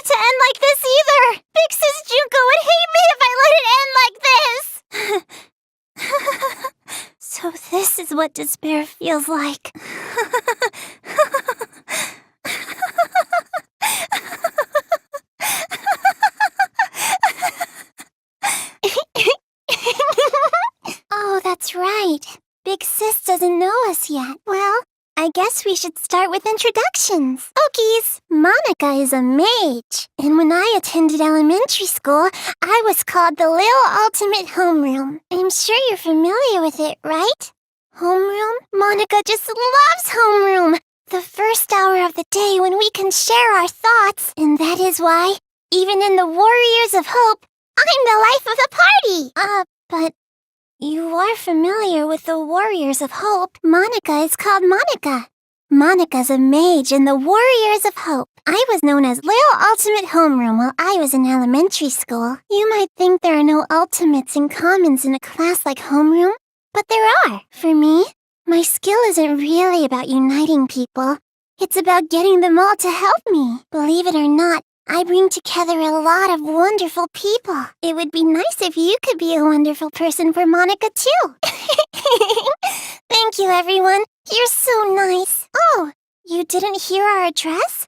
it to end like this either. Big Sis Junko would hate me if I let it end like this. So this is what despair feels like. Oh, that's right. Big Sis doesn't know us yet. Well, I guess we should start with introductions. Okies, Monaca is a mage. And when I attended elementary school, I was called the Little Ultimate Homeroom. I'm sure you're familiar with it, right? Homeroom? Monaca just loves homeroom. The first hour of the day when we can share our thoughts. And that is why, even in the Warriors of Hope, I'm the life of the party. But you are familiar with the Warriors of Hope. Monaca is called Monaca. Monaca's a mage in the Warriors of Hope. I was known as Little Ultimate Homeroom while I was in elementary school. You might think there are no ultimates and commons in a class like homeroom, but there are. For me, my skill isn't really about uniting people. It's about getting them all to help me. Believe it or not, I bring together a lot of wonderful people. It would be nice if you could be a wonderful person for Monaca too. Thank you, everyone. You're so nice. Oh, you didn't hear our address?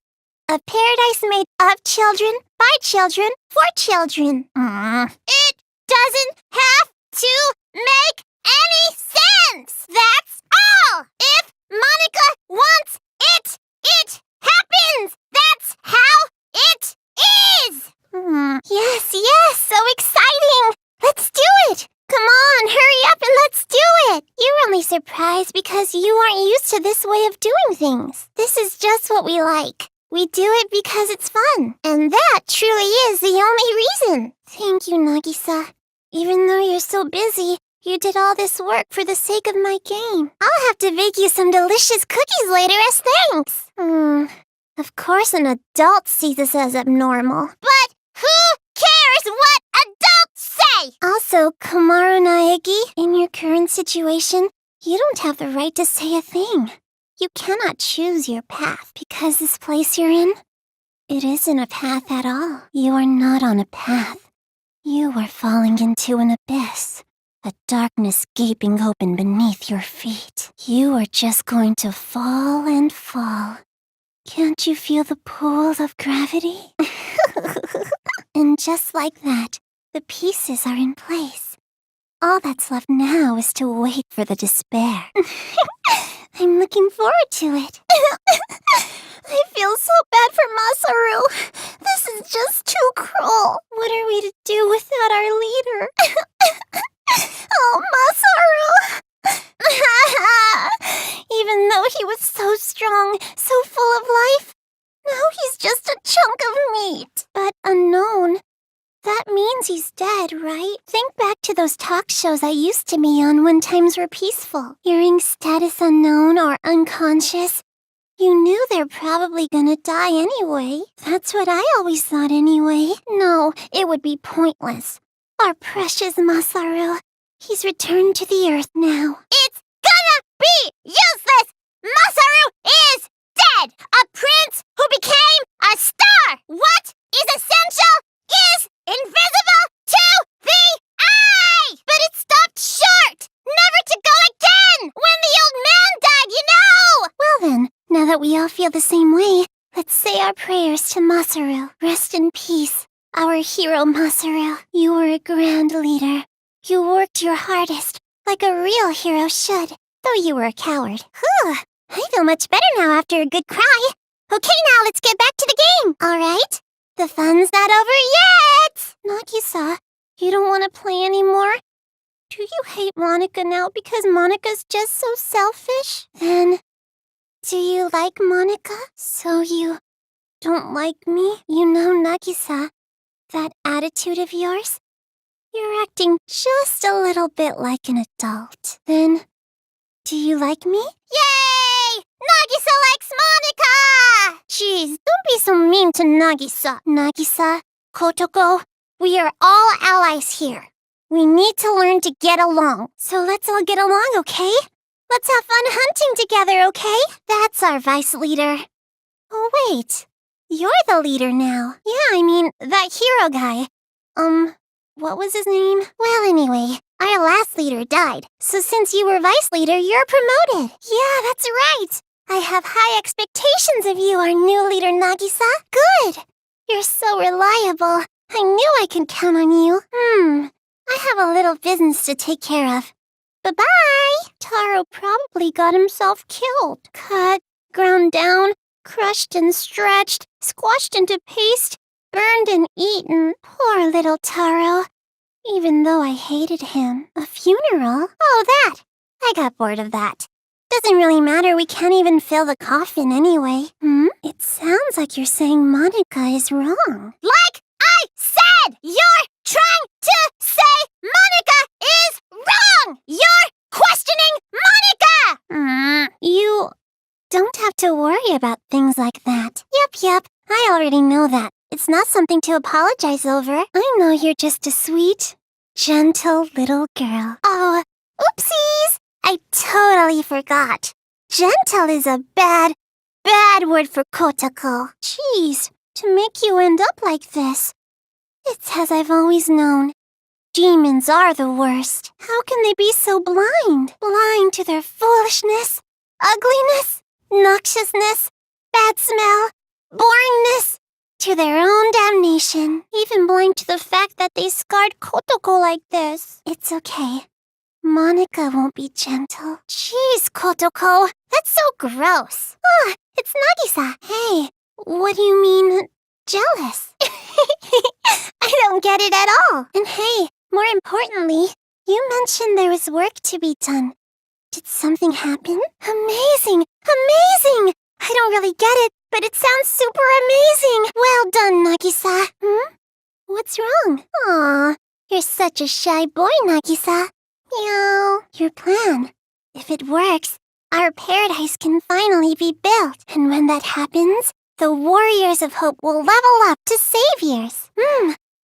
A paradise made of children, by children, for children. It doesn't have to make any sense. That's all. If Monaca wants it, it happens. That's how it is! Yes, so exciting! Let's do it! Come on, hurry up and let's do it! You're only surprised because you aren't used to this way of doing things. This is just what we like. We do it because it's fun. And that truly is the only reason. Thank you, Nagisa. Even though you're so busy, you did all this work for the sake of my game. I'll have to bake you some delicious cookies later as thanks. Of course an adult sees this as abnormal. But who cares what adults say? Also, Komaru Naegi, in your current situation, you don't have the right to say a thing. You cannot choose your path because this place you're in, it isn't a path at all. You are not on a path. You are falling into an abyss. A darkness gaping open beneath your feet. You are just going to fall and fall. Can't you feel the pull of gravity? And just like that, the pieces are in place. All that's left now is to wait for the despair. I'm looking forward to it. I feel so bad for Masaru. This is just too cruel. What are we to do without our leader? Oh, Masaru! Even though he was so strong, so full of life, now he's just a chunk of meat. But unknown, that means he's dead, right? Think back to those talk shows I used to be on when times were peaceful. Hearing status unknown or unconscious, you knew they're probably gonna die anyway. That's what I always thought anyway. No, it would be pointless. Our precious Masaru, he's returned to the earth now. It's gonna be useless! Masaru is dead! A prince who became a star! What is essential is invisible to the eye! But it stopped short! Never to go again! When the old man died, you know! Well then, now that we all feel the same way, let's say our prayers to Masaru. Rest in peace, our hero Masaru. You were a grand leader. You worked your hardest, like a real hero should, though you were a coward. Whew, I feel much better now after a good cry. Okay, now let's get back to the game, alright? The fun's not over yet! Nagisa, you don't want to play anymore? Do you hate Monaca now because Monaca's just so selfish? Then, do you like Monaca? So you don't like me? You know, Nagisa, that attitude of yours? You're acting just a little bit like an adult. Then, do you like me? Yay! Nagisa likes Monaca! Jeez, don't be so mean to Nagisa. Nagisa, Kotoko, we are all allies here. We need to learn to get along. So let's all get along, okay? Let's have fun hunting together, okay? That's our vice leader. Oh, wait. You're the leader now. Yeah, I mean, that hero guy. What was his name? Well, anyway, our last leader died. So since you were vice leader, you're promoted. Yeah, that's right. I have high expectations of you, our new leader, Nagisa. Good. You're so reliable. I knew I could count on you. I have a little business to take care of. Bye-bye. Taro probably got himself killed. Cut, ground down, crushed and stretched, squashed into paste, burned and eaten. Poor little Taro. Even though I hated him. A funeral? Oh, that. I got bored of that. Doesn't really matter, we can't even fill the coffin anyway. It sounds like you're saying Monica is wrong. Like I said! You're trying to say Monica is wrong! You're questioning Monica! You don't have to worry about things like that. Yep, I already know that. It's not something to apologize over. I know you're just a sweet, gentle little girl. Oh, oopsies! I totally forgot. Gentle is a bad word for Kotoko. Jeez, to make you end up like this. It's as I've always known. Demons are the worst. How can they be so blind? Blind to their foolishness, ugliness, noxiousness, bad smell, boringness, to their own damnation. Even blind to the fact that they scarred Kotoko like this. It's okay. Monica won't be gentle. Jeez, Kotoko, that's so gross. It's Nagisa. Hey, what do you mean, jealous? I don't get it at all. And hey, more importantly, you mentioned there was work to be done. Did something happen? Amazing! Amazing! I don't really get it, but it sounds super amazing. Well done, Nagisa. What's wrong? Aw, you're such a shy boy, Nagisa. Meow. Your plan. If it works, our paradise can finally be built. And when that happens, the Warriors of Hope will level up to saviors.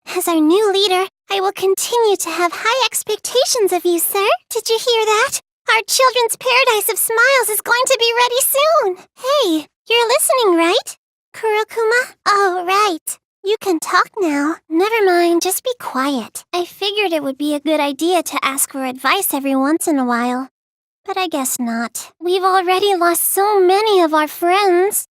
As our new leader, I will continue to have high expectations of you, sir. Did you hear that? Our children's paradise of smiles is going to be ready soon. Hey, you're listening, right? Kurokuma? Oh, right. You can talk now. Never mind, just be quiet. I figured it would be a good idea to ask for advice every once in a while. But I guess not. We've already lost so many of our friends.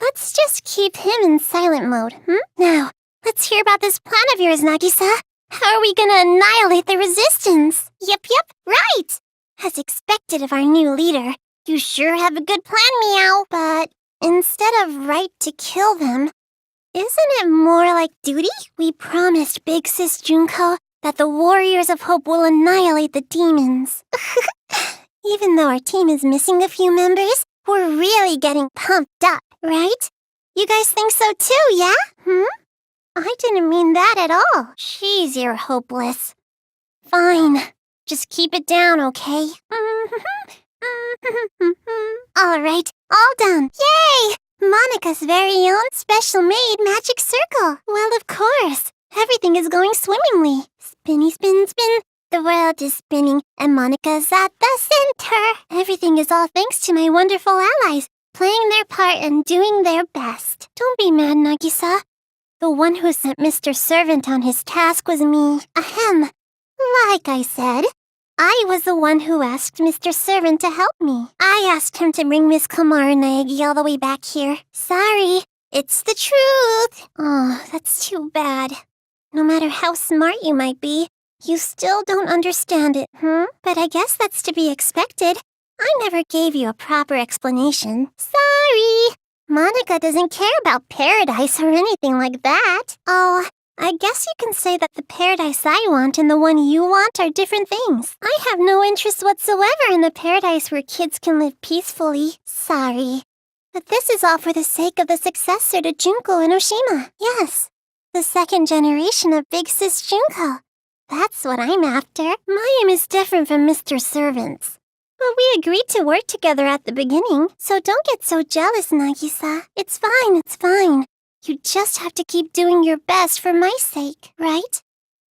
Let's just keep him in silent mode, Now, let's hear about this plan of yours, Nagisa. How are we gonna annihilate the resistance? Yep, right! As expected of our new leader, you sure have a good plan, Meow. But instead of right to kill them, isn't it more like duty? We promised Big Sis Junko that the Warriors of Hope will annihilate the demons. Even though our team is missing a few members, we're really getting pumped up, right? You guys think so too, yeah? I didn't mean that at all. Jeez, you're hopeless. Fine. Just keep it down, okay? All right, all done. Yay! Monica's very own special-made magic circle. Well, of course. Everything is going swimmingly. Spinny, spin, spin. The world is spinning, and Monica's at the center. Everything is all thanks to my wonderful allies, playing their part and doing their best. Don't be mad, Nagisa. The one who sent Mr. Servant on his task was me. Ahem. Like I said, I was the one who asked Mr. Servant to help me. I asked him to bring Miss Kamara Naegi all the way back here. Sorry, it's the truth. Oh, that's too bad. No matter how smart you might be, you still don't understand it, But I guess that's to be expected. I never gave you a proper explanation. Sorry. Monica doesn't care about paradise or anything like that. Oh, I guess you can say that the paradise I want and the one you want are different things. I have no interest whatsoever in the paradise where kids can live peacefully. Sorry. But this is all for the sake of the successor to Junko and Oshima. Yes, the second generation of Big Sis Junko. That's what I'm after. My aim is different from Mr. Servant's. But we agreed to work together at the beginning, so don't get so jealous, Nagisa. It's fine. You just have to keep doing your best for my sake, right?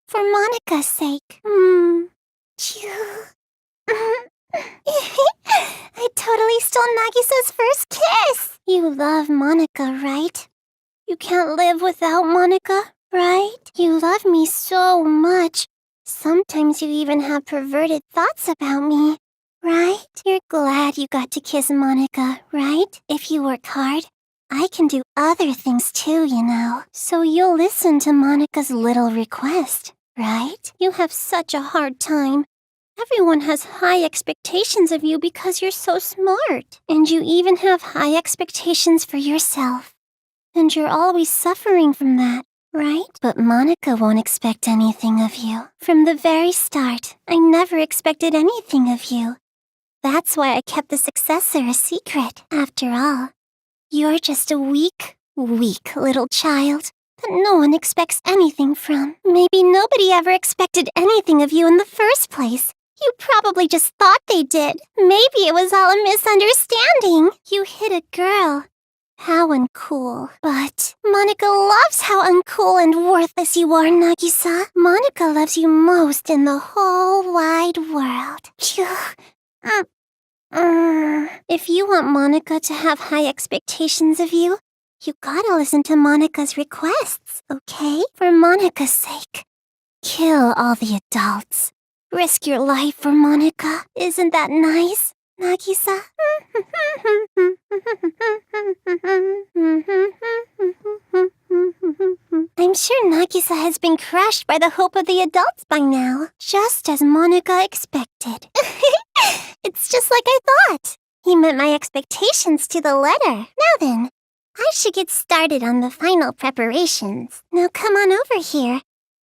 For Monica's sake. I totally stole Nagisa's first kiss! You love Monica, right? You can't live without Monaca, right? You love me so much. Sometimes you even have perverted thoughts about me, right? You're glad you got to kiss Monaca, right? If you work hard, I can do other things too, you know. So you'll listen to Monica's little request, right? You have such a hard time. Everyone has high expectations of you because you're so smart. And you even have high expectations for yourself. And you're always suffering from that, right? But Monaca won't expect anything of you. From the very start, I never expected anything of you. That's why I kept the successor a secret. After all, you're just a weak little child that no one expects anything from. Maybe nobody ever expected anything of you in the first place. You probably just thought they did. Maybe it was all a misunderstanding. You hit a girl. How uncool. But Monaca loves how uncool and worthless you are, Nagisa. Monaca loves you most in the whole wide world. If you want Monaca to have high expectations of you, you gotta listen to Monica's requests, okay? For Monica's sake. Kill all the adults. Risk your life for Monaca. Isn't that nice, Nagisa? I'm sure Nagisa has been crushed by the hope of the adults by now, just as Monaca expected. It's just like I thought. He met my expectations to the letter. Now then, I should get started on the final preparations. Now come on over here.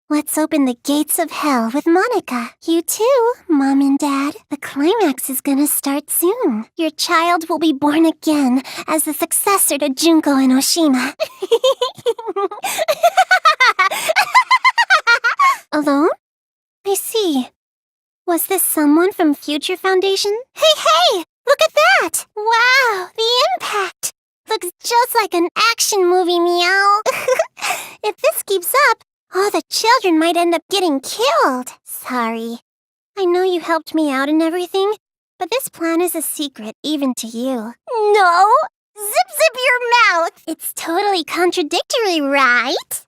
Let's open the gates of hell with Monaca. You too, Mom and Dad. The climax is gonna start soon. Your child will be born again as the successor to Junko and Oshima. Alone? I see. Was this someone from Future Foundation? Hey! Look at that! Wow, the impact! Looks just like an action movie, meow. If this keeps up, all the children might end up getting killed. Sorry. I know you helped me out and everything, but this plan is a secret even to you. No! Zip your mouth! It's totally contradictory, right?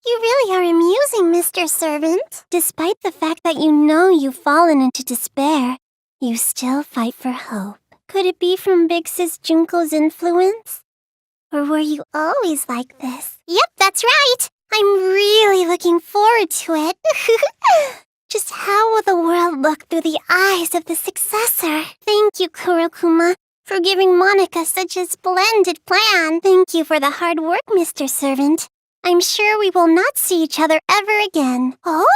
You really are amusing, Mr. Servant. Despite the fact that you know you've fallen into despair, you still fight for hope. Could it be from Big Sis Junko's influence? Or were you always like this? Yep, that's right! I'm really looking forward to it. Just how will the world look through the eyes of the successor? Thank you, Kurokuma, for giving Monaca such a splendid plan. Thank you for the hard work, Mr. Servant. I'm sure we will not see each other ever again. Oh?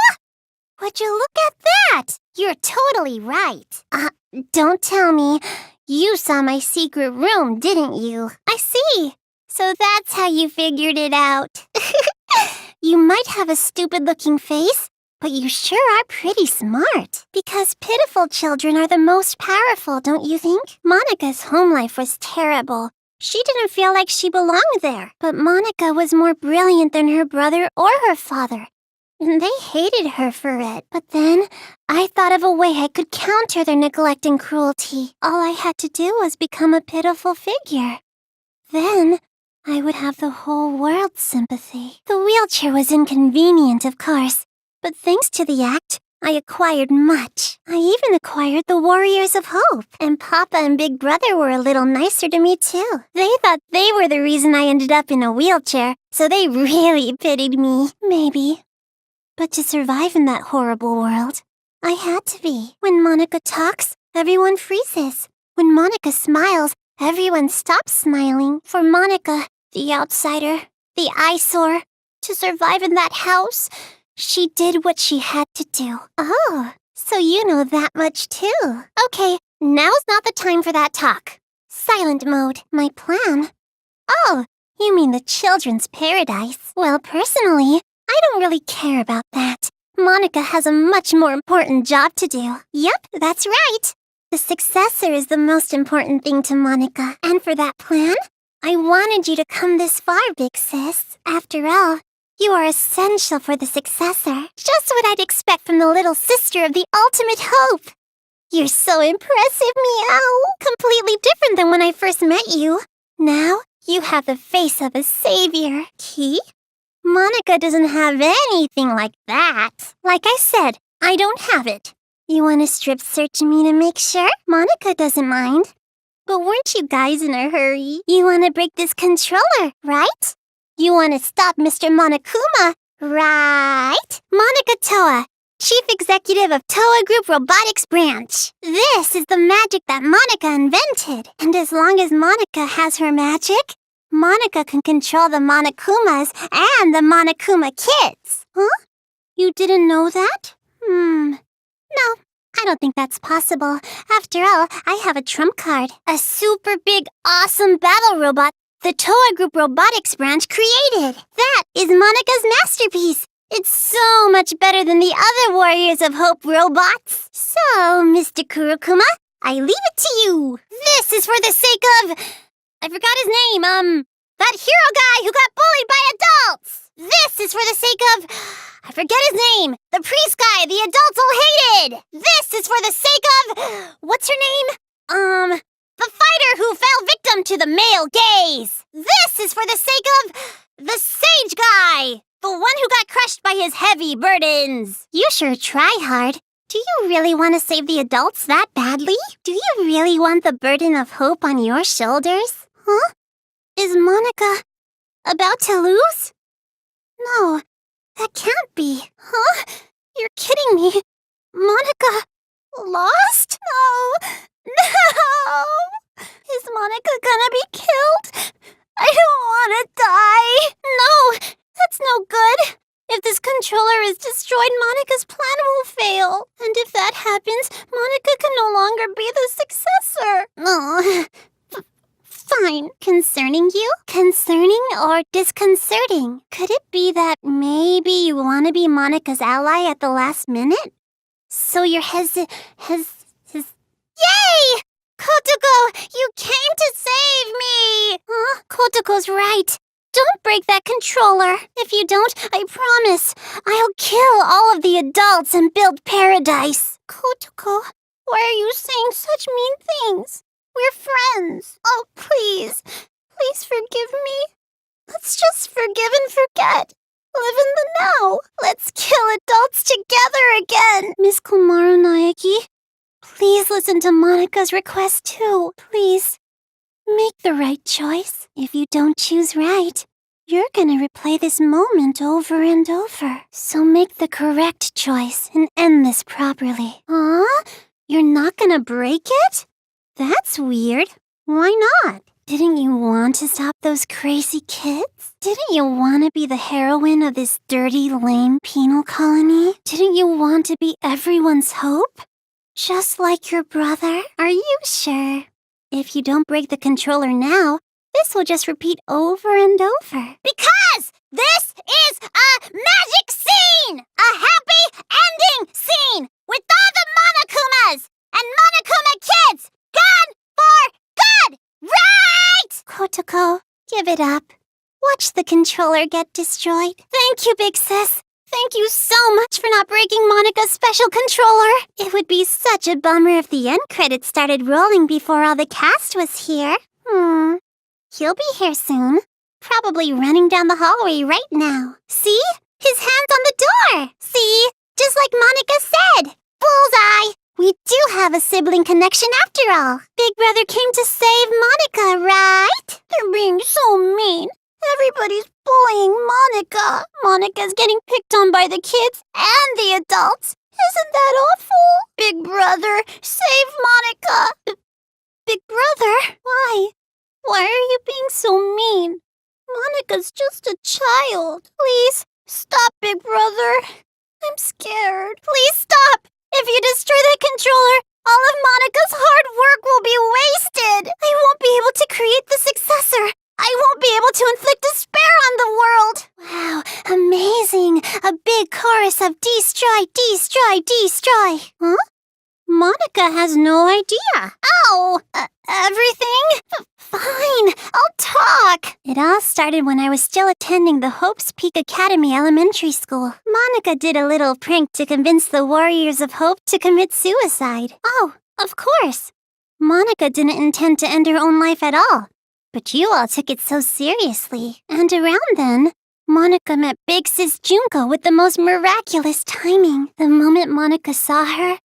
Would you look at that? You're totally right. Don't tell me. You saw my secret room, didn't you? I see. So that's how you figured it out. You might have a stupid-looking face, but you sure are pretty smart. Because pitiful children are the most powerful, don't you think? Monica's home life was terrible. She didn't feel like she belonged there. But Monaca was more brilliant than her brother or her father. And they hated her for it. But then, I thought of a way I could counter their neglect and cruelty. All I had to do was become a pitiful figure. Then, I would have the whole world's sympathy. The wheelchair was inconvenient, of course, but thanks to the act, I acquired much. I even acquired the Warriors of Hope. And Papa and Big Brother were a little nicer to me, too. They thought they were the reason I ended up in a wheelchair, so they really pitied me. Maybe. But to survive in that horrible world, I had to be. When Monaca talks, everyone freezes. When Monaca smiles, everyone stops smiling. For Monaca, the outsider, the eyesore, to survive in that house, she did what she had to do. Oh, so you know that much too. Okay, now's not the time for that talk. Silent mode. My plan? Oh, you mean the children's paradise. Well, personally, I don't really care about that. Monaca has a much more important job to do. Yep, that's right. The successor is the most important thing to Monaca. And for that plan, I wanted you to come this far, Big Sis. After all, you are essential for the successor. Just what I'd expect from the little sister of the ultimate hope. You're so impressive, meow. Completely different than when I first met you. Now, You have the face of a savior. Key? Monaca doesn't have anything like that. Like I said, I don't have it. You want to strip search me to make sure? Monaca doesn't mind. But weren't you guys in a hurry? You want to break this controller, right? You want to stop Mr. Monokuma, right? Monaca Towa, Chief Executive of Towa Group Robotics Branch. This is the magic that Monaca invented. And as long as Monaca has her magic, Monaca can control the Monokumas and the Monokuma kids. Huh? You didn't know that? No, I don't think that's possible. After all, I have a trump card. A super big, awesome battle robot the Towa Group Robotics Branch created. That is Monaca's masterpiece. It's so much better than the other Warriors of Hope robots. So, Mr. Kurokuma, I leave it to you. This is for the sake of... I forgot his name, that hero guy who got bullied by adults. This is for the sake of... I forget his name. The priest guy the adults all hated. This is for the sake of... What's her name? The fighter who fell victim to the male gaze. This is for the sake of... The sage guy. The one who got crushed by his heavy burdens. You sure try hard. Do you really want to save the adults that badly? Do you really want the burden of hope on your shoulders? Huh? Is Monaca about to lose? No, that can't be. Huh? You're kidding me. Monaca lost? No! No! Is Monaca gonna be killed? I don't want to die. No, that's no good. If this controller is destroyed, Monica's plan will fail. And if that happens, Monaca can no longer be the successor. Oh, fine. Concerning you? Concerning or disconcerting? Could it be that maybe you want to be Monica's ally at the last minute? So you're Yay! Kotoko, you came to save me! Huh? Kotoko's right. Don't break that controller. If you don't, I promise, I'll kill all of the adults and build paradise. Kotoko, why are you saying such mean things? We're friends. Oh, please. Please forgive me. Let's just forgive and forget. Live in the now. Let's kill adults together again. Miss Komaru Naeki, please listen to Monica's request too. Please. Make the right choice. If you don't choose right, you're gonna replay this moment over and over. So make the correct choice and end this properly. Huh? You're not gonna break it? That's weird. Why not? Didn't you want to stop those crazy kids? Didn't you want to be the heroine of this dirty, lame penal colony? Didn't you want to be everyone's hope? Just like your brother? Are you sure? If you don't break the controller now, this will just repeat over and over. Because this is a magic scene! A happy ending scene! With all the Monokumas and Monokuma kids gone for good! Right! Kotoko, give it up. Watch the controller get destroyed. Thank you, big sis. Thank you so much for not breaking Monica's special controller. It would be such a bummer if the end credits started rolling before all the cast was here. He'll be here soon. Probably running down the hallway right now. See? His hand's on the door. See? Just like Monaca said. Bullseye! We do have a sibling connection after all. Big Brother came to save Monaca, right? They're being so mean. Everybody's bullying Monaca. Monaca's getting picked on by the kids and the adults. Isn't that awful? Big Brother, save Monaca. Big Brother? Why? Why are you being so mean? Monica's just a child. Please, stop, Big Brother. I'm scared. Please stop. If you destroy that controller, all of Monica's hard work will be wasted. I won't be able to create the successor. I won't be able to inflict despair on the world. Wow, amazing. A big chorus of destroy, destroy, destroy. Huh? Monaca has no idea. Oh, everything? Fine, I'll talk. It all started when I was still attending the Hope's Peak Academy Elementary School. Monaca did a little prank to convince the Warriors of Hope to commit suicide. Oh, of course. Monaca didn't intend to end her own life at all. but you all took it so seriously. And around then, Monaca met Big Sis Junko with the most miraculous timing. The moment Monaca saw her,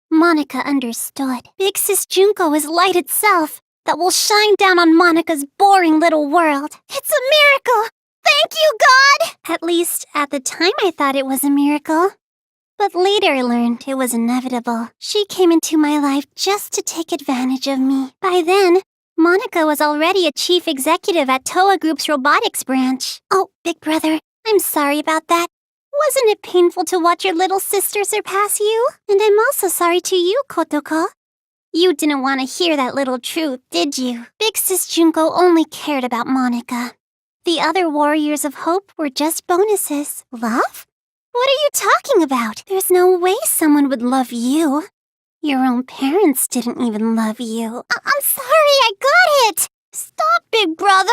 Monaca understood. Big Sis Junko is light itself that will shine down on Monaca's boring little world. It's a miracle! Thank you, God! At least, at the time I thought it was a miracle. But later I learned it was inevitable. She came into my life just to take advantage of me. By then, Monaca was already a chief executive at Towa Group's robotics branch. Oh, big brother, I'm sorry about that. Wasn't it painful to watch your little sister surpass you? And I'm also sorry to you, Kotoko. You didn't want to hear that little truth, did you? Big Sis Junko only cared about Monaca. The other warriors of hope were just bonuses. Love? What are you talking about? There's no way someone would love you. Your own parents didn't even love you. I'm sorry, I got it! Stop, big brother!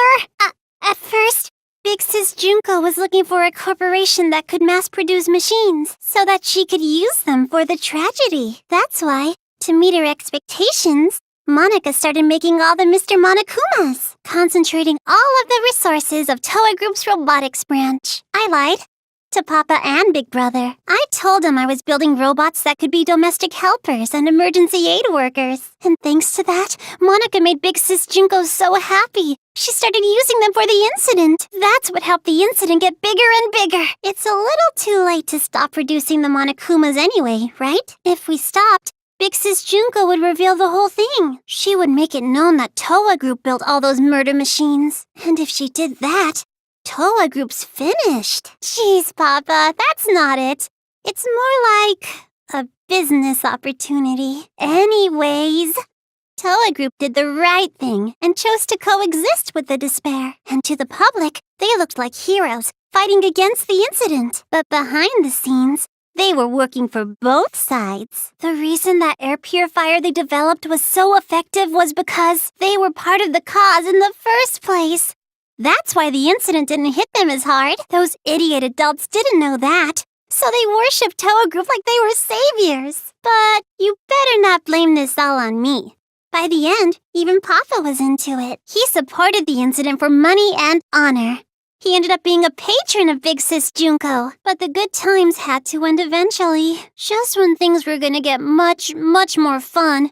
At first, Big Sis Junko was looking for a corporation that could mass-produce machines so that she could use them for the tragedy. That's why, to meet her expectations, Monaca started making all the Mr. Monakumas, concentrating all of the resources of Towa Group's robotics branch. I lied. To Papa and Big Brother. I told them I was building robots that could be domestic helpers and emergency aid workers. And thanks to that, Monaca made Big Sis Junko so happy. She started using them for the incident. That's what helped the incident get bigger and bigger. It's a little too late to stop producing the Monakumas anyway, right? If we stopped, Big Sis Junko would reveal the whole thing. She would make it known that Towa Group built all those murder machines. And if she did that, Towa Group's finished. Jeez, Papa, that's not it. It's more like a business opportunity. Anyways, Towa Group did the right thing and chose to coexist with the despair. And to the public, they looked like heroes fighting against the incident. But behind the scenes, they were working for both sides. The reason that air purifier they developed was so effective was because they were part of the cause in the first place. That's why the incident didn't hit them as hard. Those idiot adults didn't know that. So they worshipped Towa Group like they were saviors. But you better not blame this all on me. By the end, even Papa was into it. He supported the incident for money and honor. He ended up being a patron of Big Sis Junko. But the good times had to end eventually. Just when things were gonna get much more fun,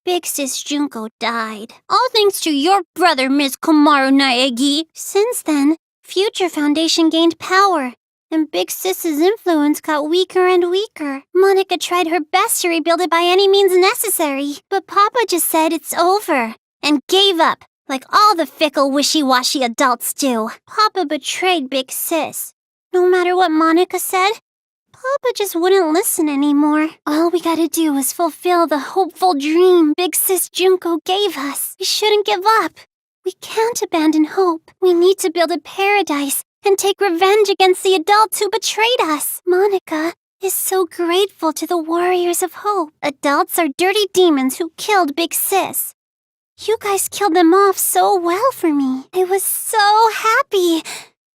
Big Sis Junko died. All thanks to your brother, Miss Komaru Naegi. Since then, Future Foundation gained power, and Big Sis's influence got weaker and weaker. Monaca tried her best to rebuild it by any means necessary, but Papa just said it's over, and gave up, like all the fickle, wishy-washy adults do. Papa betrayed Big Sis. No matter what Monaca said, Papa just wouldn't listen anymore. All we gotta do is fulfill the hopeful dream Big Sis Junko gave us. We shouldn't give up. We can't abandon hope. We need to build a paradise and take revenge against the adults who betrayed us. Monaca is so grateful to the warriors of hope. Adults are dirty demons who killed Big Sis. You guys killed them off so well for me. I was so happy.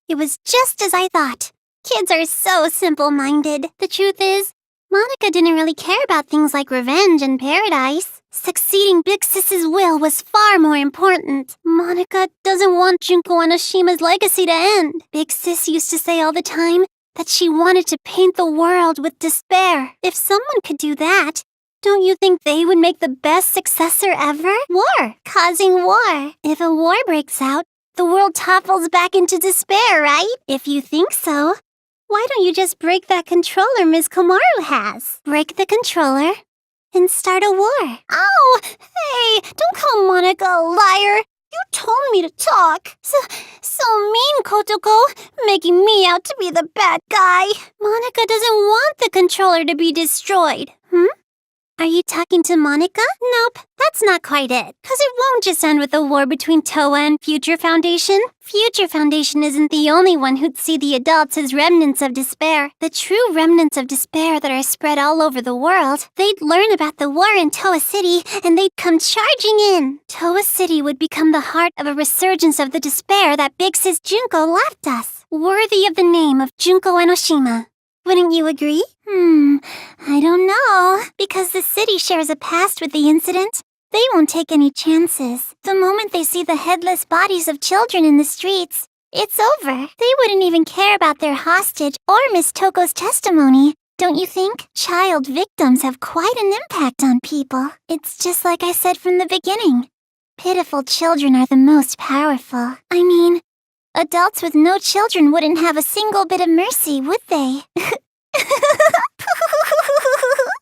It was just as I thought. Kids are so simple-minded. The truth is, Monaca didn't really care about things like revenge and paradise. Succeeding Big Sis's will was far more important. Monaca doesn't want Junko Anoshima's legacy to end. Big Sis used to say all the time that she wanted to paint the world with despair. If someone could do that, don't you think they would make the best successor ever? War. Causing war. If a war breaks out, the world topples back into despair, right? If you think so, why don't you just break that controller Ms. Komaru has? Break the controller and start a war. Oh, hey, don't call Monaca a liar. You told me to talk. So mean, Kotoko, making me out to be the bad guy. Monaca doesn't want the controller to be destroyed. Are you talking to Monaca? Nope, that's not quite it. Because it won't just end with a war between Towa and Future Foundation. Future Foundation isn't the only one who'd see the adults as remnants of despair. The true remnants of despair that are spread all over the world. They'd learn about the war in Towa City, and they'd come charging in. Towa City would become the heart of a resurgence of the despair that Big Sis Junko left us. Worthy of the name of Junko Enoshima. Wouldn't you agree? I don't know. Because the city shares a past with the incident, They won't take any chances. The moment they see the headless bodies of children in the streets, it's over. They wouldn't even care about their hostage or Miss Toko's testimony. Don't you think? Child victims have quite an impact on people. It's just like I said from the beginning. Pitiful children are the most powerful. I mean, adults with no children wouldn't have a single bit of mercy, would they?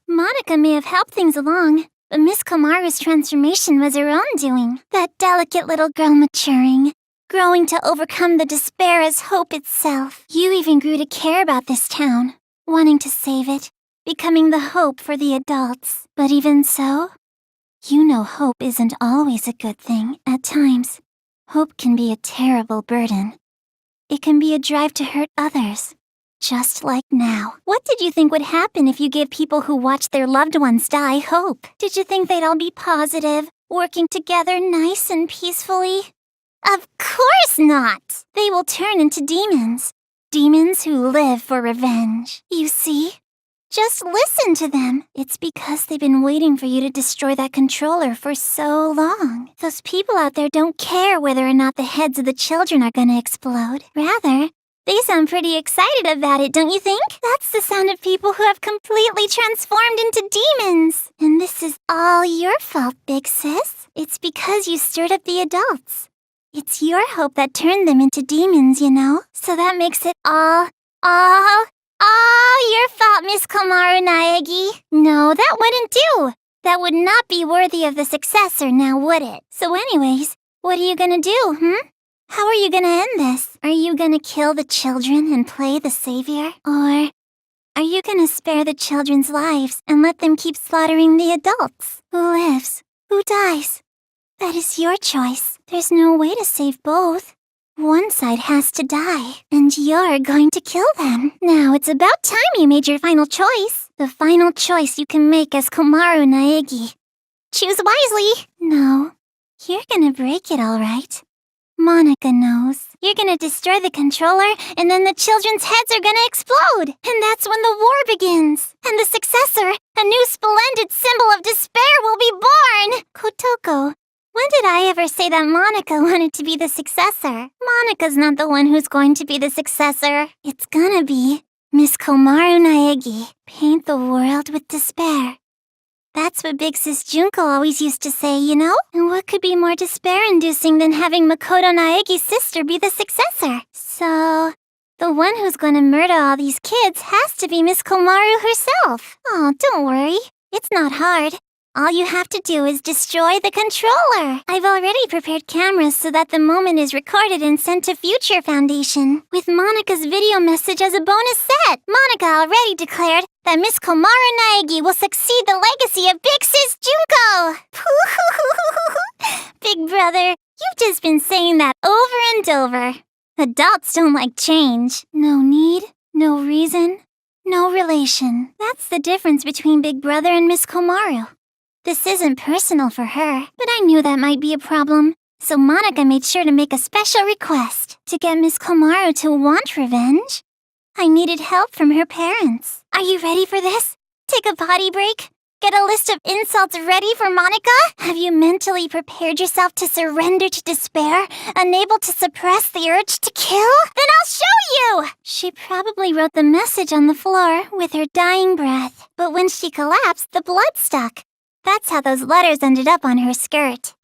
Monaca may have helped things along, but Miss Komaru's transformation was her own doing. That delicate little girl maturing, growing to overcome the despair as hope itself. You even grew to care about this town, wanting to save it, becoming the hope for the adults. But even so, you know hope isn't always a good thing. At times, hope can be a terrible burden. It can be a drive to hurt others. Just like now. What did you think would happen if you gave people who watched their loved ones die hope? Did you think they'd all be positive, working together nice and peacefully? Of course not! They will turn into demons. Demons who live for revenge. You see? Just listen to them. It's because they've been waiting for you to destroy that controller for so long. Those people out there don't care whether or not the heads of the children are gonna explode. Rather, they sound pretty excited about it, don't you think? That's the sound of people who have completely transformed into demons. And this is all your fault, big sis. It's because you stirred up the adults. It's your hope that turned them into demons, you know? So that makes it all your fault, Miss Komaru Naegi. No, that wouldn't do. That would not be worthy of the successor, now would it? So anyways, what are you gonna do, How are you gonna end this? Are you gonna kill the children and play the savior? Or are you gonna spare the children's lives and let them keep slaughtering the adults? Who lives? Who dies? That is your choice. There's no way to save both. One side has to die, and you're going to kill them. Now it's about time you made your final choice. The final choice you can make as Komaru Naegi. Choose wisely. No, you're gonna break it all right. Monaca knows. You're gonna destroy the controller, and then the children's heads are gonna explode. And that's when the war begins. And the successor, a new splendid symbol of despair, will be born. Kotoko, when did I ever say that Monaca wanted to be the successor? Monaca's not the one who's going to be the successor. It's gonna be Miss Komaru Naegi. Paint the world with despair. That's what Big Sis Junko always used to say, you know? And what could be more despair-inducing than having Makoto Naegi's sister be the successor? So, the one who's gonna murder all these kids has to be Miss Komaru herself. Oh, don't worry. It's not hard. All you have to do is destroy the controller. I've already prepared cameras so that the moment is recorded and sent to Future Foundation, with Monika's video message as a bonus set. Monaca already declared that Miss Komaru Naegi will succeed the legacy of Big Sis Junko. Big brother, you've just been saying that over and over. Adults don't like change. No need, no reason, no relation. That's the difference between Big Brother and Miss Komaru. This isn't personal for her, but I knew that might be a problem. So Monaca made sure to make a special request to get Miss Komaru to want revenge. I needed help from her parents. Are you ready for this? Take a potty break? Get a list of insults ready for Monaca? Have you mentally prepared yourself to surrender to despair, unable to suppress the urge to kill? Then I'll show you! She probably wrote the message on the floor with her dying breath. But when she collapsed, the blood stuck. That's how those letters ended up on her skirt.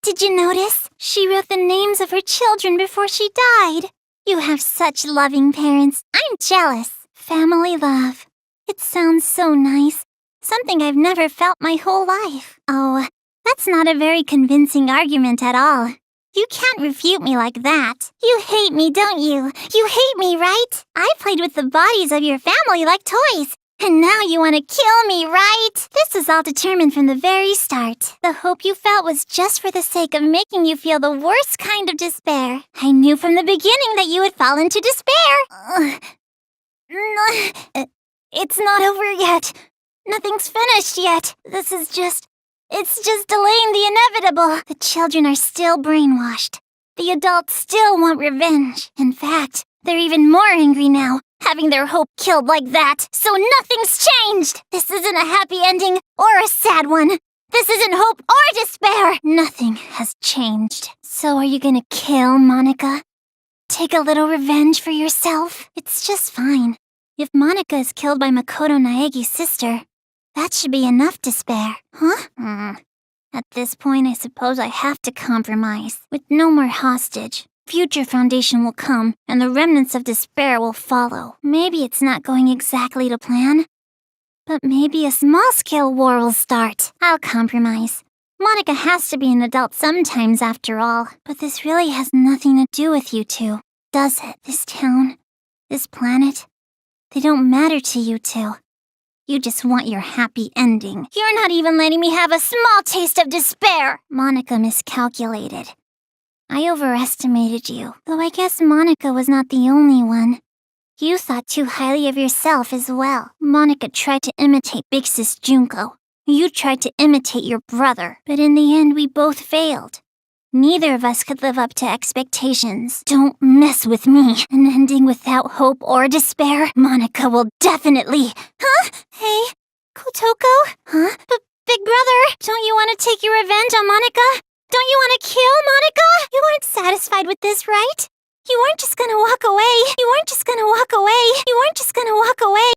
Did you notice? She wrote the names of her children before she died. You have such loving parents. I'm jealous. Family love. It sounds so nice. Something I've never felt my whole life. Oh, that's not a very convincing argument at all. You can't refute me like that. You hate me, don't you? You hate me, right? I played with the bodies of your family like toys. And now you want to kill me, right? This is all determined from the very start. The hope you felt was just for the sake of making you feel the worst kind of despair. I knew from the beginning that you would fall into despair. It's not over yet. Nothing's finished yet. It's just delaying the inevitable. The children are still brainwashed. The adults still want revenge. In fact, they're even more angry now, having their hope killed like that. So nothing's changed. This isn't a happy ending or a sad one. This isn't hope or despair! Nothing has changed. So are you gonna kill Monaca? Take a little revenge for yourself? It's just fine. If Monaca is killed by Makoto Naegi's sister, that should be enough despair. Huh? At this point, I suppose I have to compromise. With no more hostage, future foundation will come, and the remnants of despair will follow. Maybe it's not going exactly to plan, but maybe a small-scale war will start. I'll compromise. Monaca has to be an adult sometimes after all. But this really has nothing to do with you two, does it? This town, this planet, they don't matter to you two. You just want your happy ending. You're not even letting me have a small taste of despair! Monaca miscalculated. I overestimated you, though I guess Monaca was not the only one. You thought too highly of yourself as well. Monaca tried to imitate Big Sis Junko. You tried to imitate your brother, but in the end we both failed. Neither of us could live up to expectations. Don't mess with me. An ending without hope or despair? Monaca will definitely... Huh? Hey, Kotoko? Huh? But Big Brother, don't you want to take your revenge on Monaca? Don't you want to kill Monaca? You weren't satisfied with this, right? You weren't just gonna walk away. You weren't just gonna walk away. You weren't just gonna walk away.